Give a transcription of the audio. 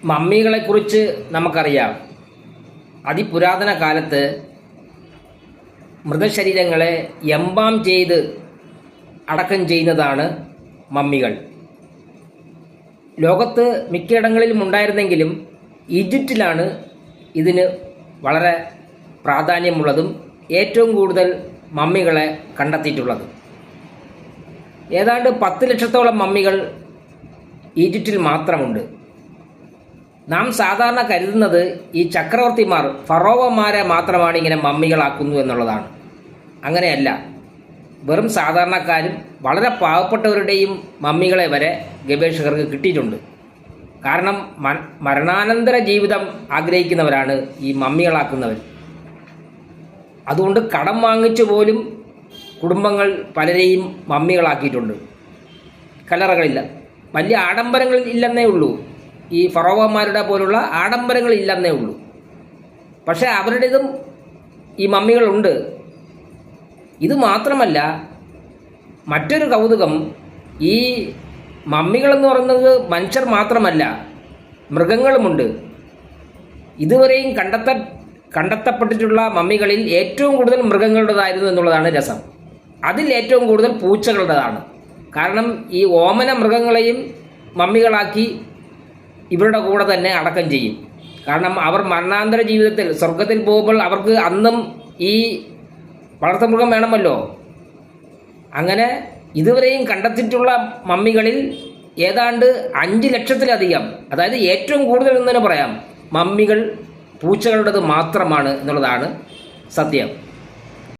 മമ്മികളെക്കുറിച്ച് നമുക്കറിയാം. അതിപുരാതന കാലത്ത് മൃതശരീരങ്ങളെ എംബാം ചെയ്ത് അടക്കം ചെയ്യുന്നതാണ് മമ്മികൾ. ലോകത്ത് മിക്കയിടങ്ങളിലും ഉണ്ടായിരുന്നെങ്കിലും ഈജിപ്തിലാണ് ഇതിന് വളരെ പ്രാധാന്യമുള്ളതും ഏറ്റവും കൂടുതൽ മമ്മികളെ കണ്ടെത്തിയിട്ടുള്ളത്. ഏതാണ്ട് 10 ലക്ഷത്തോളം മമ്മികൾ ഈജിപ്തിൽ മാത്രമുണ്ട്. നാം സാധാരണ കരുതുന്നത് ഈ ചക്രവർത്തിമാർ, ഫറോവന്മാരെ മാത്രമാണ് ഇങ്ങനെ മമ്മികളാക്കുന്നു എന്നുള്ളതാണ്. അങ്ങനെയല്ല. വെറും സാധാരണക്കാരും വളരെ പാവപ്പെട്ടവരുടെയും മമ്മികളെ വരെ ഗവേഷകർക്ക് കിട്ടിയിട്ടുണ്ട്. കാരണം മരണാനന്തര ജീവിതം ആഗ്രഹിക്കുന്നവരാണ് ഈ മമ്മികളാക്കുന്നവർ. അതുകൊണ്ട് കടം വാങ്ങിച്ചു പോലും കുടുംബങ്ങൾ പലരെയും മമ്മികളാക്കിയിട്ടുണ്ട്. കല്ലറകളില്ല, വലിയ ആഡംബരങ്ങൾ ഇല്ലെന്നേ ഉള്ളൂ. ഈ ഫറോവന്മാരുടെ പോലുള്ള ആഡംബരങ്ങൾ ഇല്ലെന്നേ ഉള്ളൂ. പക്ഷേ അവരുടേതും ഈ മമ്മികളുണ്ട്. ഇത് മാത്രമല്ല, മറ്റൊരു കൗതുകം, ഈ മമ്മികളെന്ന് പറയുന്നത് മനുഷ്യർ മാത്രമല്ല, മൃഗങ്ങളുമുണ്ട്. ഇതുവരെയും കണ്ടെത്തപ്പെട്ടിട്ടുള്ള മമ്മികളിൽ ഏറ്റവും കൂടുതൽ മൃഗങ്ങളുടേതായിരുന്നു എന്നുള്ളതാണ് രസം. അതിൽ ഏറ്റവും കൂടുതൽ പൂച്ചകളുടേതാണ്. കാരണം ഈ ഓമന മൃഗങ്ങളെയും മമ്മികളാക്കി ഇവരുടെ കൂടെ തന്നെ അടക്കം ചെയ്യും. കാരണം അവർ മരണാന്തര ജീവിതത്തിൽ സ്വർഗത്തിൽ പോകുമ്പോൾ അവർക്ക് അന്നും ഈ വളർത്തുമൃഗം വേണമല്ലോ. അങ്ങനെ ഇതുവരെയും കണ്ടെത്തിയിട്ടുള്ള മമ്മികളിൽ ഏതാണ്ട് 5 ലക്ഷത്തിലധികം, അതായത് ഏറ്റവും കൂടുതൽ എന്ന് തന്നെ പറയാം, മമ്മികൾ പൂച്ചകളുടേത് മാത്രമാണ് എന്നുള്ളതാണ് സത്യം.